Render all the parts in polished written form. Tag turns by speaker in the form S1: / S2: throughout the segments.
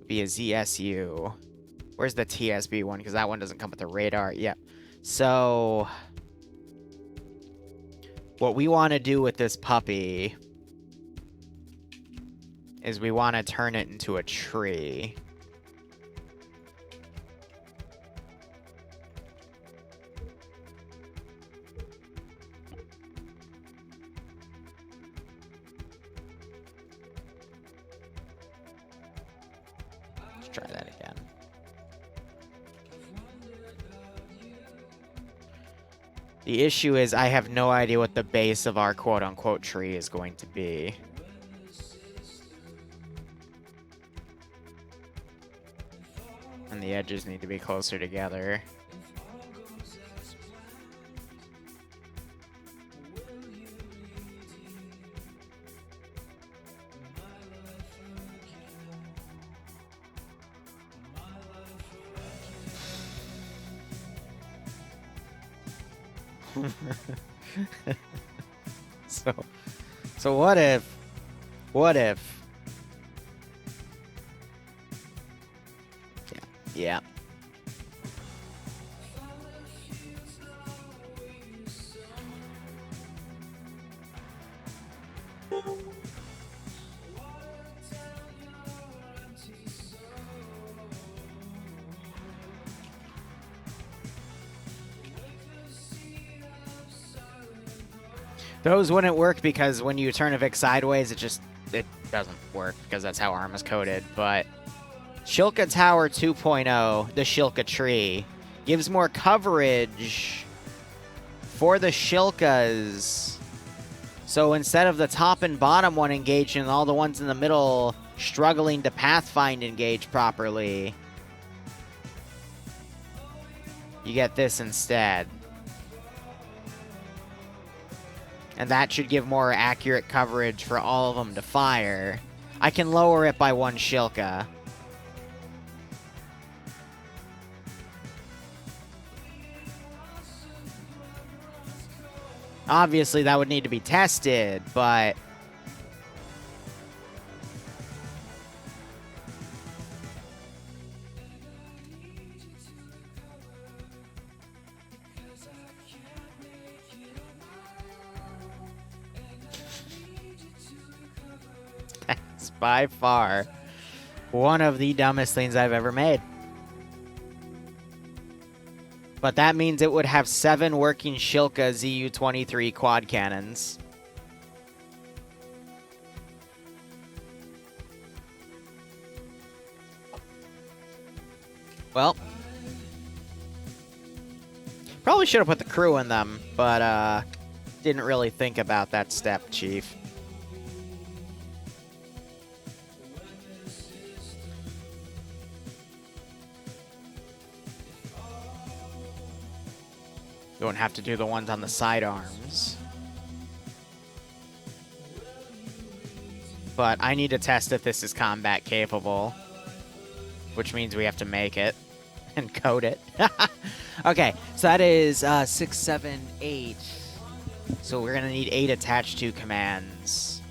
S1: be a ZSU. Where's the TSB one? Because that one doesn't come with the radar. Yep. So what we want to do with this puppy is we want to turn it into a tree. Let's try that again. The issue is I have no idea what the base of our quote-unquote tree is going to be. And the edges need to be closer together. So what if yeah. Those wouldn't work because when you turn a Vic sideways, it doesn't work because that's how ARM is coded. But Shilka Tower 2.0, the Shilka Tree, gives more coverage for the Shilkas. So instead of the top and bottom one engaged and all the ones in the middle struggling to pathfind engage properly, you get this instead. And that should give more accurate coverage for all of them to fire. I can lower it by one Shilka. Obviously, that would need to be tested, but that's by far one of the dumbest things I've ever made. But that means it would have 7 working Shilka ZU-23 quad cannons. Well, probably should have put the crew in them, but didn't really think about that step, Chief. Don't have to do the ones on the sidearms. But I need to test if this is combat capable, which means we have to make it and code it. Okay, so that is 6, 7, 8. So we're going to need 8 attached to commands.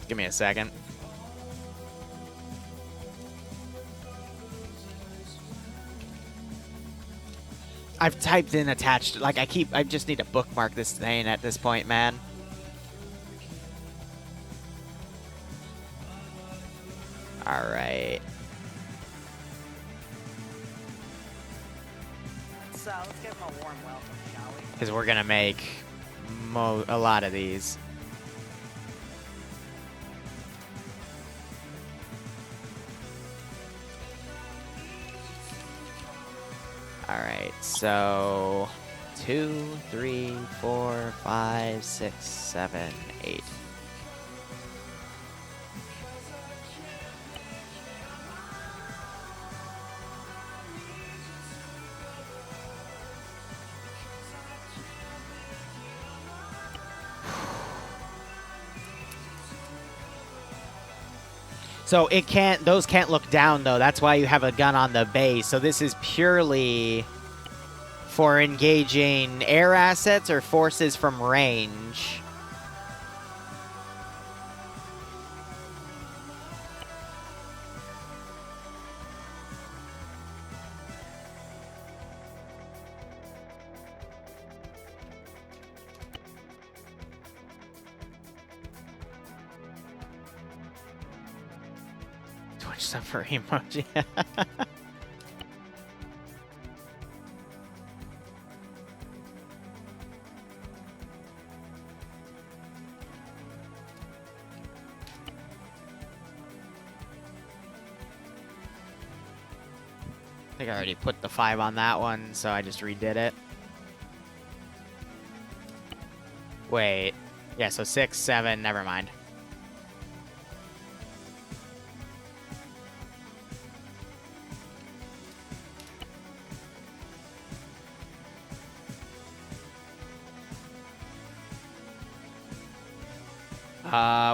S1: Give me a second. I've typed in attached, like I just need to bookmark this thing at this point, man. All right.
S2: So let's give him a warm welcome, shall we?
S1: Because we're gonna make a lot of these. Alright, so 2, 3, 4, 5, 6, 7, 8. So those can't look down though. That's why you have a gun on the base. So this is purely for engaging air assets or forces from range. Twitch suffer emoji. I think I already put the 5 on that one, so I just redid it. Wait. Yeah, so 6, 7, never mind.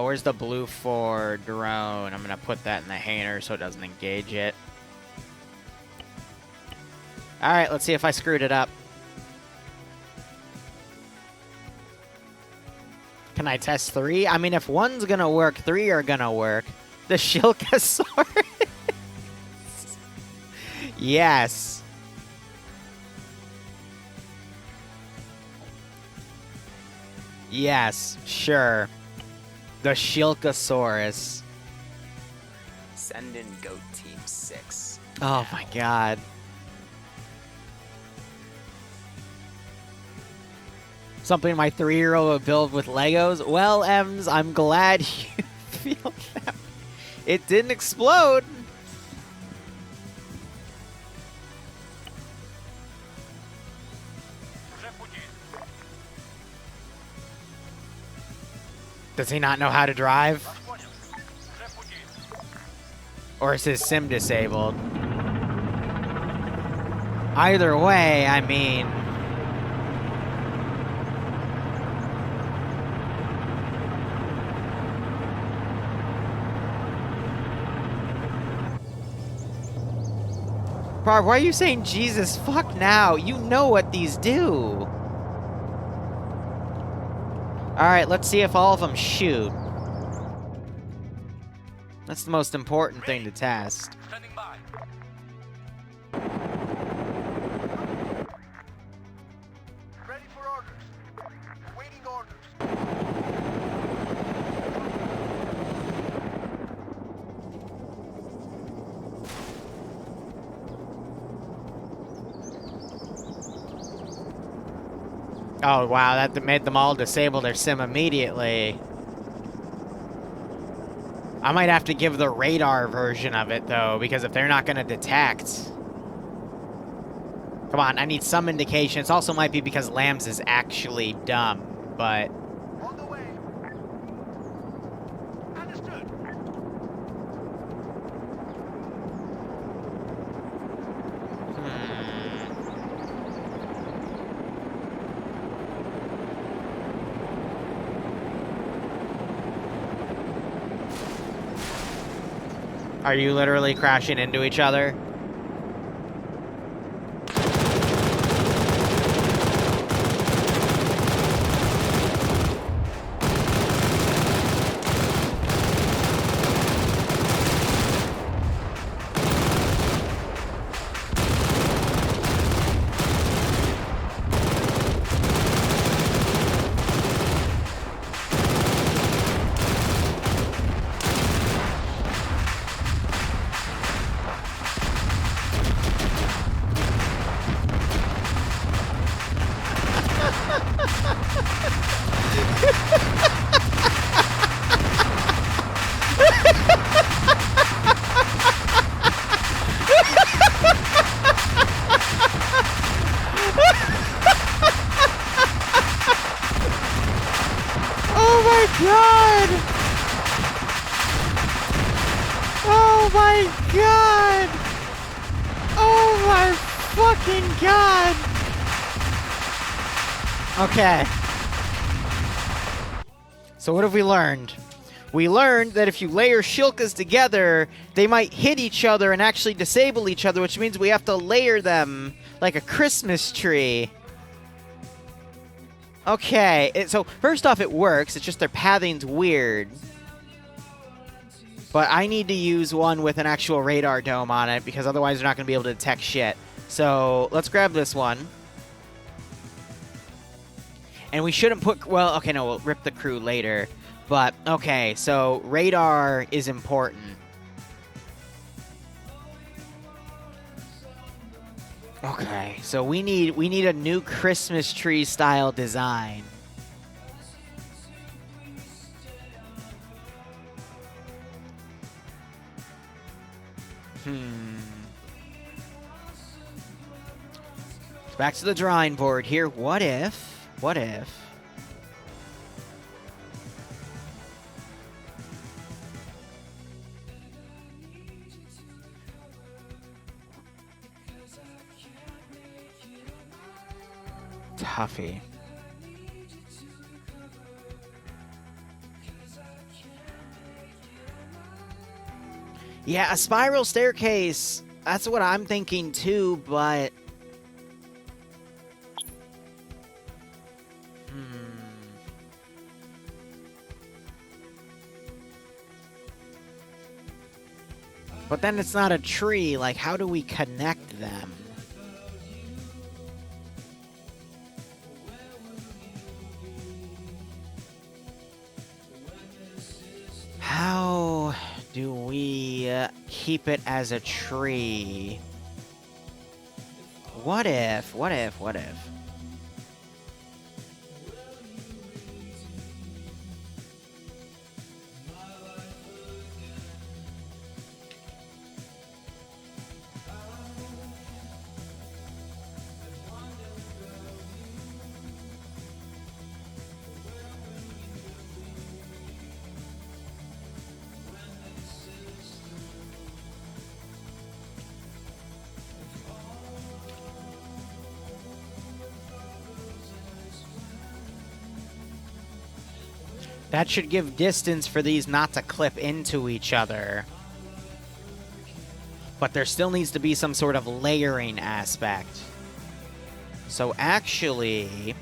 S1: Where's the blue for drone? I'm gonna put that in the hanger so it doesn't engage it. Alright, let's see if I screwed it up. Can I test 3? I mean, if 1's gonna work, 3 are gonna work. The Shilka sword. Yes. Yes, sure. The Shilkasaurus.
S3: Send in Goat Team 6.
S1: Oh my god. Something my 3-year-old would build with Legos? Well, Ems, I'm glad you feel that. It didn't explode. Does he not know how to drive? Or is his sim disabled? Either way, I mean... Barb, why are you saying Jesus fuck now? You know what these do. Alright, let's see if all of them shoot. That's the most important thing to test.
S3: Standing by.
S4: Ready for orders. Awaiting orders.
S1: Oh, wow, that made them all disable their sim immediately. I might have to give the radar version of it, though, because if they're not going to detect... Come on, I need some indication. It also might be because Lambs is actually dumb, but...
S4: On the way. Understood.
S1: Are you literally crashing into each other? Oh my god! Oh my god! Oh my fucking god! Okay. So what have we learned? We learned that if you layer Shilkas together, they might hit each other and actually disable each other, which means we have to layer them like a Christmas tree. Okay, so first off, it works. It's just their pathing's weird. But I need to use one with an actual radar dome on it, because otherwise they're not going to be able to detect shit. So let's grab this one. And we shouldn't put... Well, okay, no, we'll rip the crew later. But, okay, so radar is important. Okay, so we need a new Christmas tree style design. Back to the drawing board here. What if? Tuffy. Yeah, a spiral staircase. That's what I'm thinking too, but... But then it's not a tree. Like, how do we connect them? How do we keep it as a tree? What if? That should give distance for these not to clip into each other. But there still needs to be some sort of layering aspect. So actually...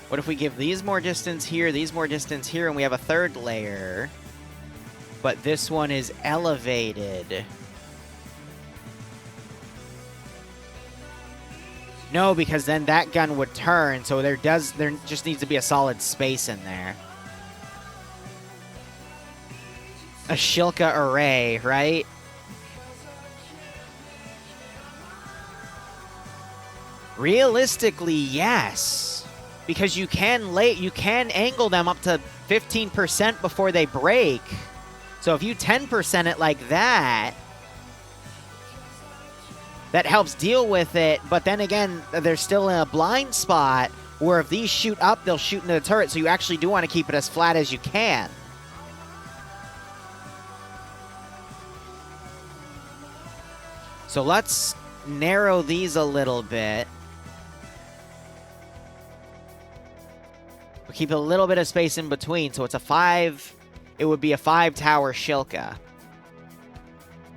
S1: What if we give these more distance here, these more distance here, and we have a third layer? But this one is elevated. No, because then that gun would turn, so there just needs to be a solid space in there. A Shilka array, right? Realistically, yes. Because you can angle them up to 15% before they break. So if you 10% it like that, that helps deal with it, but then again, there's still a blind spot where if these shoot up, they'll shoot into the turret, so you actually do want to keep it as flat as you can. So let's narrow these a little bit. We'll keep a little bit of space in between, so it's a 5... It would be a 5-tower Shilka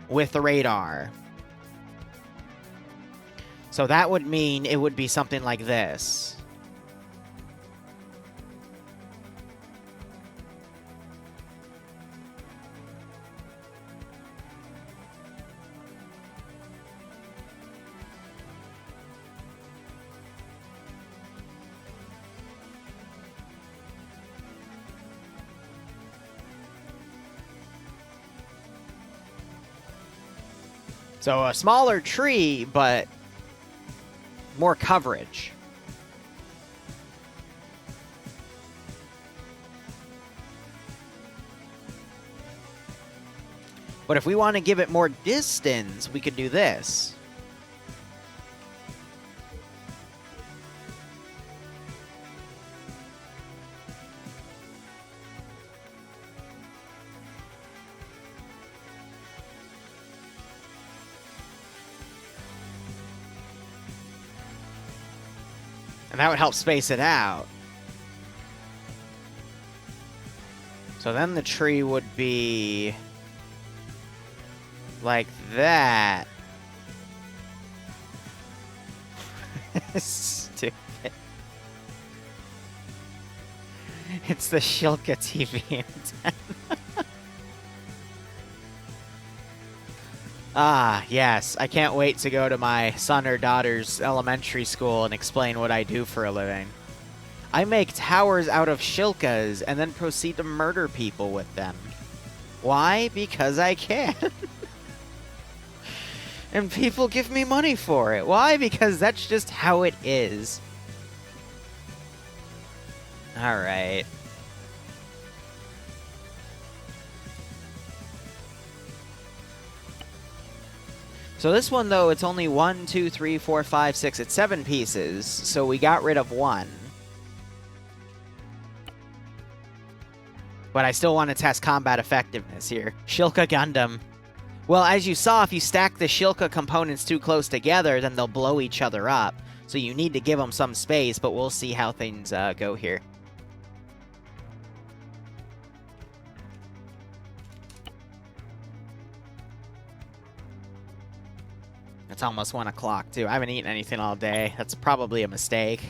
S1: with the radar. So that would mean it would be something like this. So a smaller tree, but more coverage. But if we want to give it more distance, we could do this. And that would help space it out. So then the tree would be like that. Stupid. It's the Shilka TV antenna. Ah, yes. I can't wait to go to my son or daughter's elementary school and explain what I do for a living. I make towers out of Shilkas and then proceed to murder people with them. Why? Because I can. And people give me money for it. Why? Because that's just how it is. Alright. So this one, though, it's only 1, 2, 3, 4, 5, 6. It's 7 pieces, so we got rid of 1. But I still want to test combat effectiveness here. Shilka Gundam. Well, as you saw, if you stack the Shilka components too close together, then they'll blow each other up. So you need to give them some space, but we'll see how things go here. It's almost 1 o'clock, too. I haven't eaten anything all day. That's probably a mistake.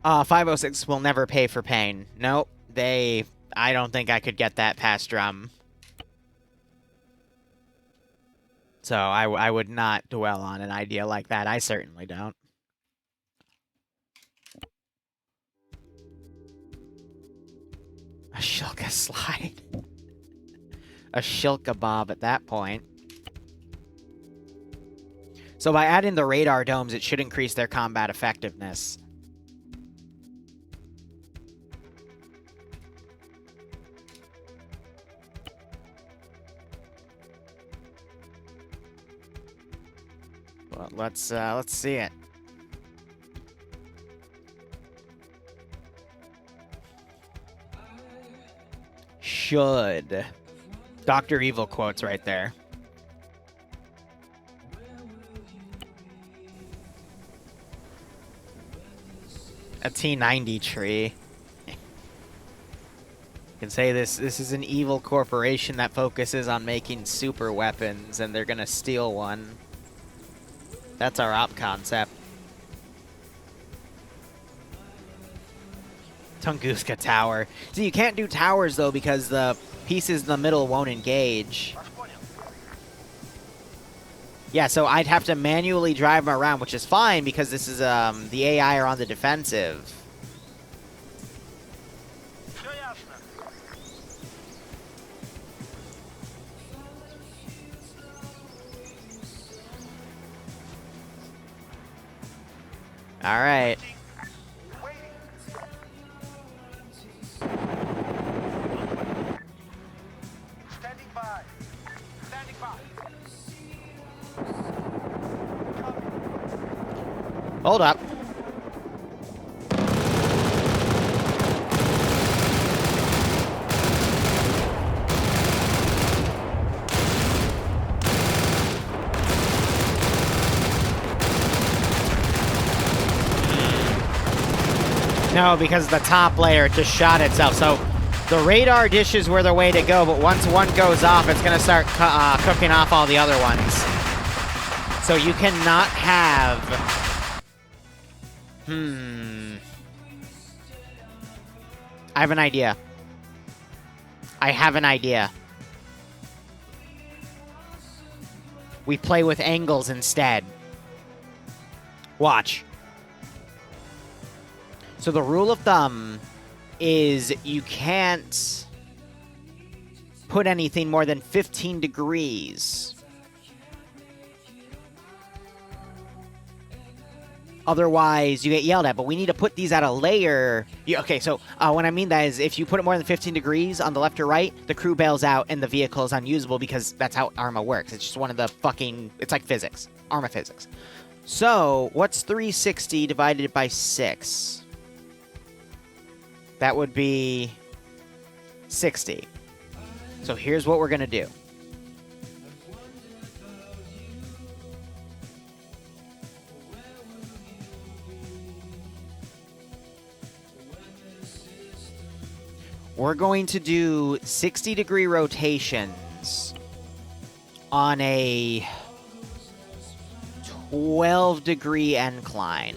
S1: 506 will never pay for pain. Nope. I don't think I could get that past drum. So I would not dwell on an idea like that. I certainly don't. A Shilka slide. A Shilka bob at that point. So by adding the radar domes, it should increase their combat effectiveness. Well, let's see it. Should. Dr. Evil quotes right there. A T-90 tree. You can say this is an evil corporation that focuses on making super weapons, and they're gonna steal one. That's our op concept. Tunguska Tower. So you can't do towers, though, because the pieces in the middle won't engage. Yeah, so I'd have to manually drive them around, which is fine, because this is, the AI are on the defensive. All right.
S4: Standing by. Standing by.
S1: Hold up. No, because the top layer just shot itself. So the radar dishes were the way to go, but once one goes off, it's going to start cooking off all the other ones. So you cannot have... I have an idea. I have an idea. We play with angles instead. Watch. So the rule of thumb is you can't put anything more than 15 degrees. Otherwise, you get yelled at. But we need to put these at a layer. Okay, so what I mean that is if you put it more than 15 degrees on the left or right, the crew bails out and the vehicle is unusable because that's how Arma works. It's just one of the fucking... It's like physics. Arma physics. So, what's 360 divided by 6? That would be 60. So here's what we're going to do. We're going to do 60-degree rotations on a 12-degree incline.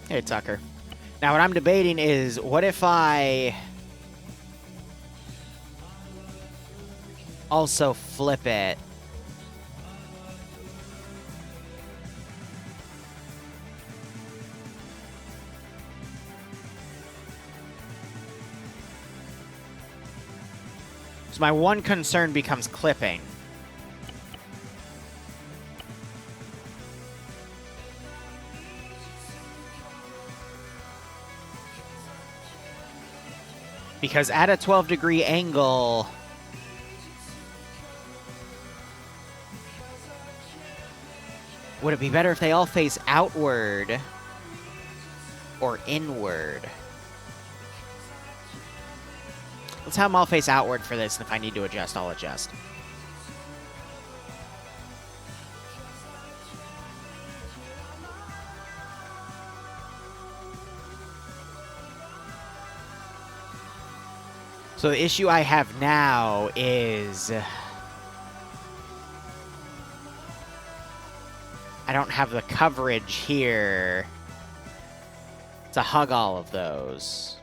S1: Hey, Tucker. Now, what I'm debating is, what if I also flip it? So my one concern becomes clipping. Because at a 12-degree angle, would it be better if they all face outward or inward? Let's have them all face outward for this, and if I need to adjust, I'll adjust. So the issue I have now is I don't have the coverage here to hug all of those.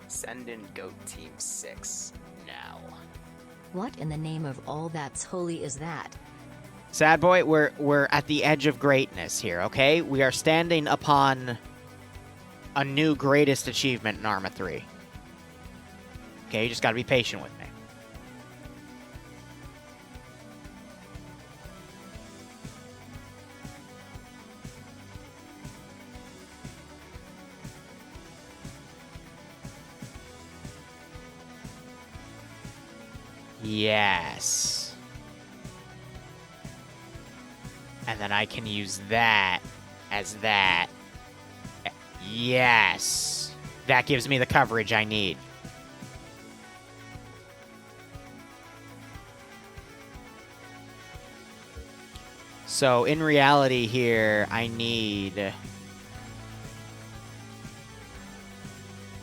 S3: Send in Goat Team 6 now.
S5: What in the name of all that's holy is that?
S1: Sad boy, we're at the edge of greatness here, okay? We are standing upon a new greatest achievement in Arma 3. Okay, you just gotta be patient with me. Yes. And then I can use that as that. Yes. That gives me the coverage I need. So in reality here, I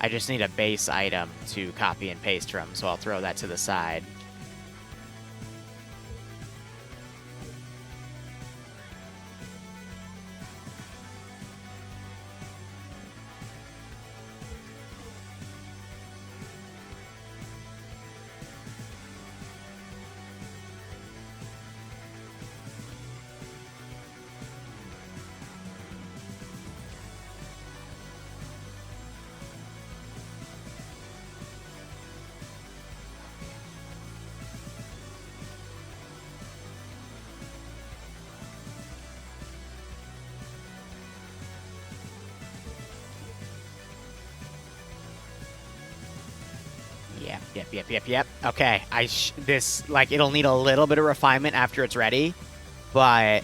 S1: just need a base item to copy and paste from, so I'll throw that to the side. Yep. Okay, this, like, it'll need a little bit of refinement after it's ready, but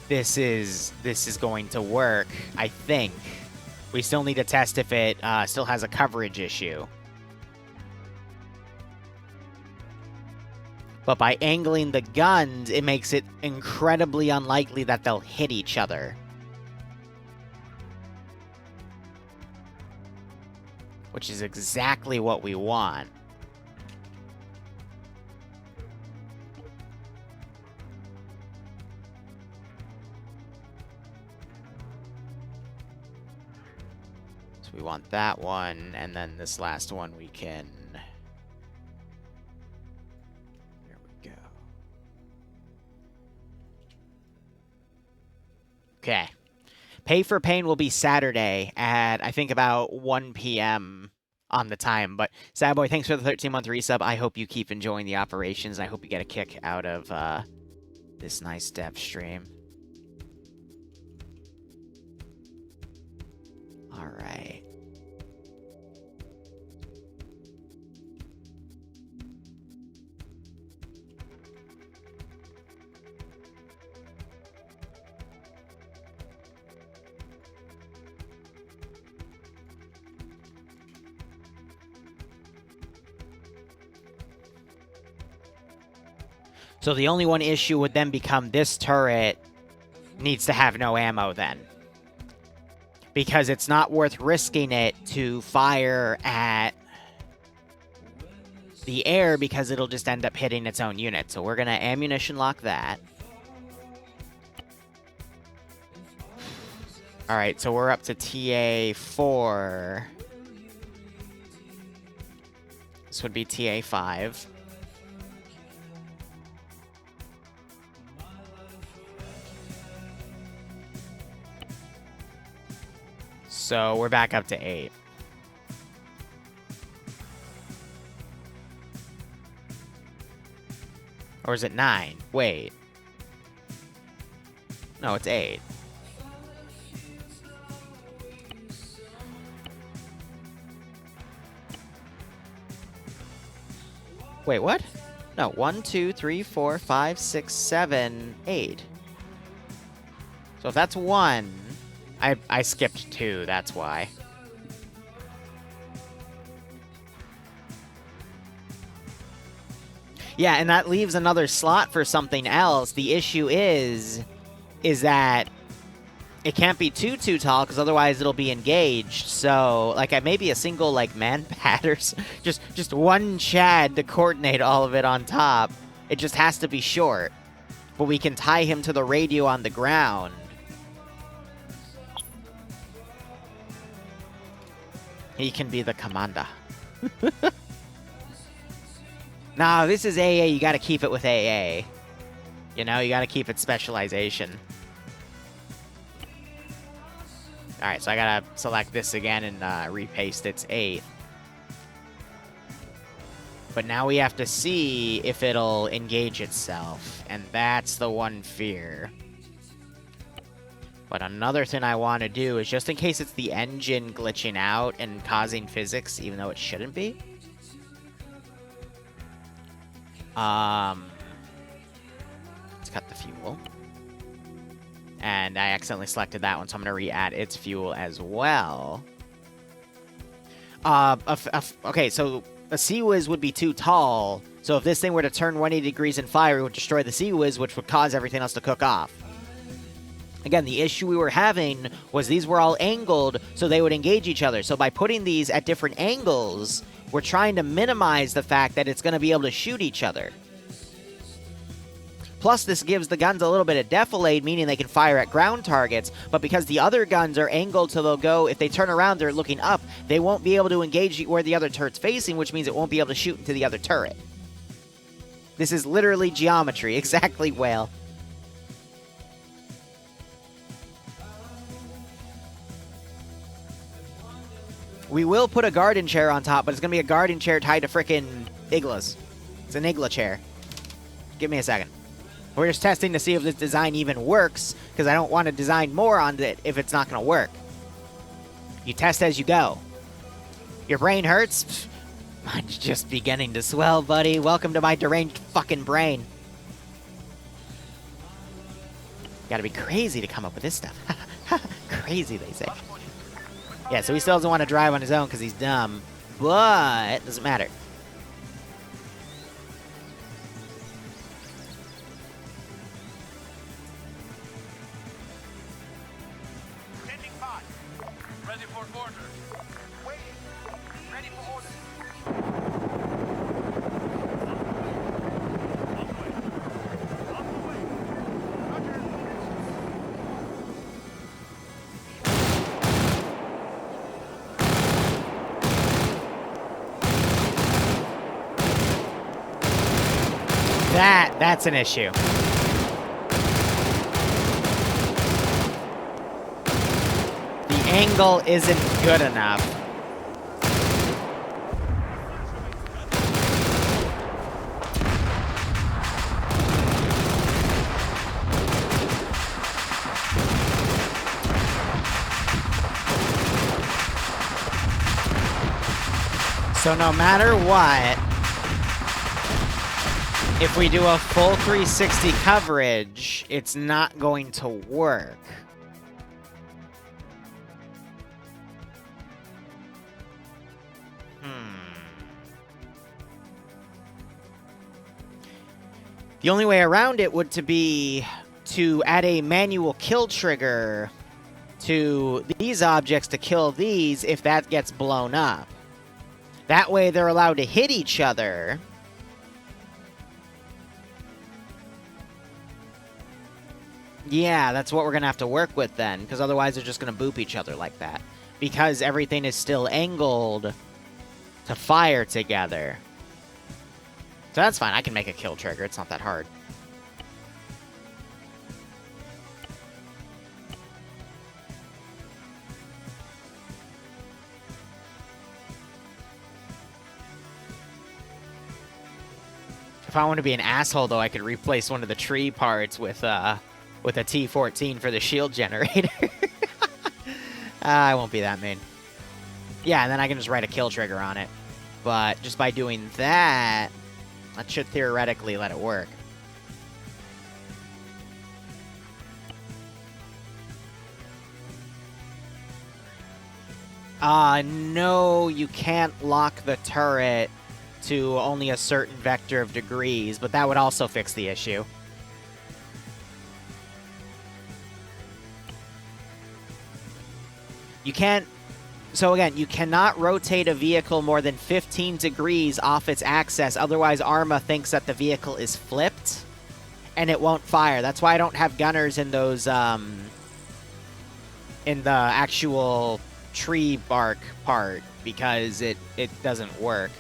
S1: this is going to work, I think. We still need to test if it still has a coverage issue. But by angling the guns, it makes it incredibly unlikely that they'll hit each other. Which is exactly what we want. So we want that one, and then this last one we can... There we go. Okay. Pay for Pain will be Saturday at, I think, about 1 p.m. on the time. But, Sad Boy, thanks for the 13-month resub. I hope you keep enjoying the operations. I hope you get a kick out of this nice depth stream. All right. So the only one issue would then become this turret needs to have no ammo then. Because it's not worth risking it to fire at the air because it'll just end up hitting its own unit. So we're going to ammunition lock that. All right, so we're up to TA4. This would be TA5. So we're back up to 8. Or is it 9? Wait. No, it's 8. Wait, what? No, 1, 2, 3, 4, 5, 6, 7, 8. So if that's 1... I skipped 2, that's why. Yeah, and that leaves another slot for something else. The issue is that it can't be too tall, because otherwise it'll be engaged. So, like, maybe a single, like, man-pad or just one Chad to coordinate all of it on top. It just has to be short. But we can tie him to the radio on the ground. He can be the commander. Nah, this is AA. You gotta keep it with AA. You know, you gotta keep it specialization. Alright, so I gotta select this again and repaste its 8th. But now we have to see if it'll engage itself. And that's the one fear. But another thing I want to do is, just in case it's the engine glitching out and causing physics, even though it shouldn't be. Let's cut the fuel. And I accidentally selected that one, so I'm going to re-add its fuel as well. Okay, so a Sea-Wiz would be too tall. So if this thing were to turn 180 degrees and fire, it would destroy the Sea-Wiz, which would cause everything else to cook off. Again, the issue we were having was these were all angled so they would engage each other. So by putting these at different angles, we're trying to minimize the fact that it's going to be able to shoot each other. Plus, this gives the guns a little bit of defilade, meaning they can fire at ground targets. But because the other guns are angled so they'll go, if they turn around, they're looking up, they won't be able to engage where the other turret's facing, which means it won't be able to shoot into the other turret. This is literally geometry. Exactly, Whale. We will put a garden chair on top, but it's going to be a garden chair tied to frickin' igloos. It's an igloo chair. Give me a second. We're just testing to see if this design even works, because I don't want to design more on it if it's not going to work. You test as you go. Your brain hurts? Mine's just beginning to swell, buddy. Welcome to my deranged fucking brain. Gotta be crazy to come up with this stuff. Crazy, they say. Yeah, so he still doesn't want to drive on his own because he's dumb, but it doesn't matter.
S4: Standing by. Ready for order. Waiting. Ready for order. On the way. Roger.
S1: That's an issue. The angle isn't good enough. So no matter what, if we do a full 360 coverage, it's not going to work. The only way around it would to be to add a manual kill trigger to these objects to kill these if that gets blown up. That way they're allowed to hit each other. Yeah, that's what we're going to have to work with then, because otherwise they're just going to boop each other like that. Because everything is still angled to fire together. So that's fine, I can make a kill trigger, it's not that hard. If I want to be an asshole, though, I could replace one of the tree parts with a T-14 for the shield generator. I won't be that mean. Yeah, and then I can just write a kill trigger on it. But just by doing that, that should theoretically let it work. No, you can't lock the turret to only a certain vector of degrees, but that would also fix the issue. You can't... So again, you cannot rotate a vehicle more than 15 degrees off its axis, otherwise Arma thinks that the vehicle is flipped, and it won't fire. That's why I don't have gunners in those, in the actual tree bark part, because it doesn't work.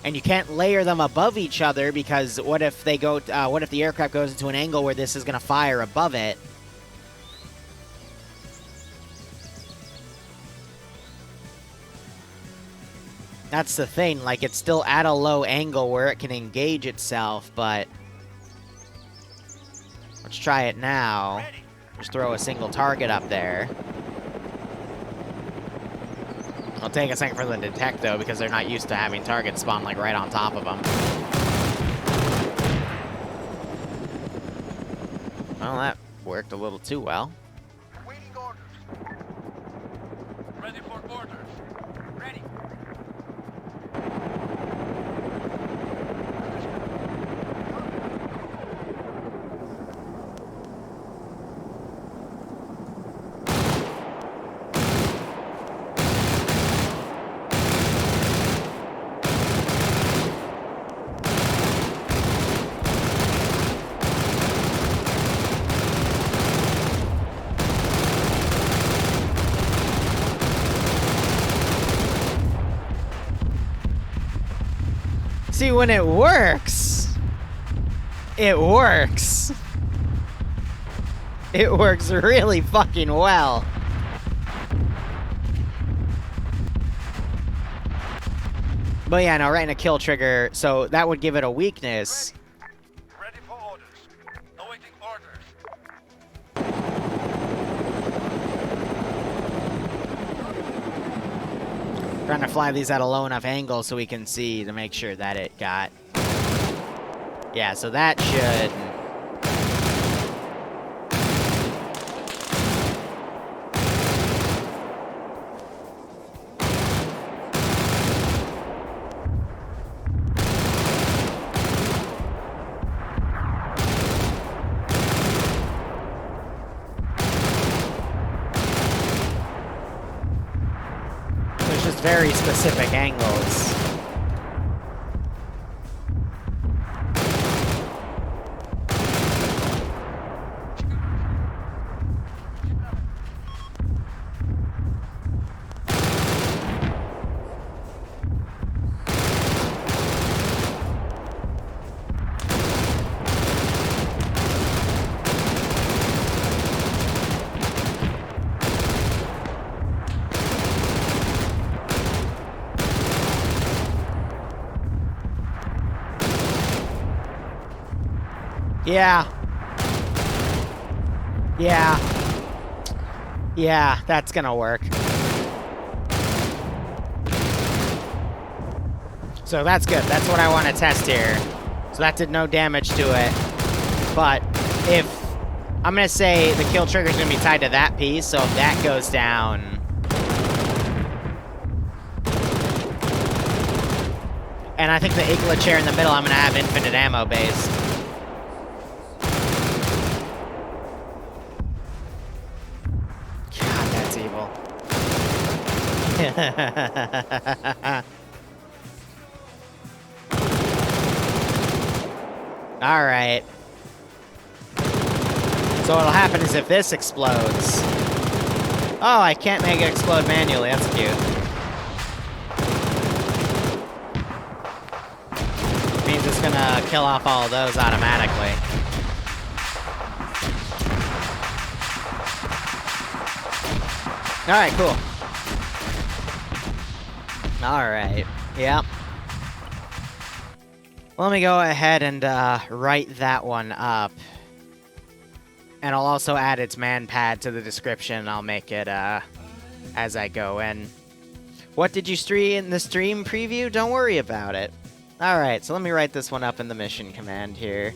S1: And you can't layer them above each other, because what if they go, what if the aircraft goes into an angle where this is going to fire above it? That's the thing, like, it's still at a low angle where it can engage itself, but... Let's try it now. Just throw a single target up there. It'll take a second for them to detect, though, because they're not used to having targets spawn, like, right on top of them. Well, that worked a little too well.
S4: Waiting orders. Ready for orders. Ready.
S1: See, when it works, it works. It works really fucking well. But yeah, no, right in a kill trigger, so that would give it a weakness.
S4: Ready for orders. Awaiting orders.
S1: Trying to fly these at a low enough angle so we can see to make sure that it got... Yeah, so that should... very specific angles. Yeah. Yeah. Yeah, that's gonna work. So that's good. That's what I want to test here. So that did no damage to it. But if... I'm going to say the kill trigger is going to be tied to that piece, so if that goes down... And I think the Igla chair in the middle, I'm going to have infinite ammo based. God, that's evil. Alright. So what'll happen is if this explodes... Oh, I can't make it explode manually. That's cute. Means it's gonna kill off all of those automatically. Alright, cool. Alright, yep. Let me go ahead and write that one up. And I'll also add its man pad to the description. I'll make it as I go in. What did you stream in the stream preview? Don't worry about it. Alright, so let me write this one up in the mission command here.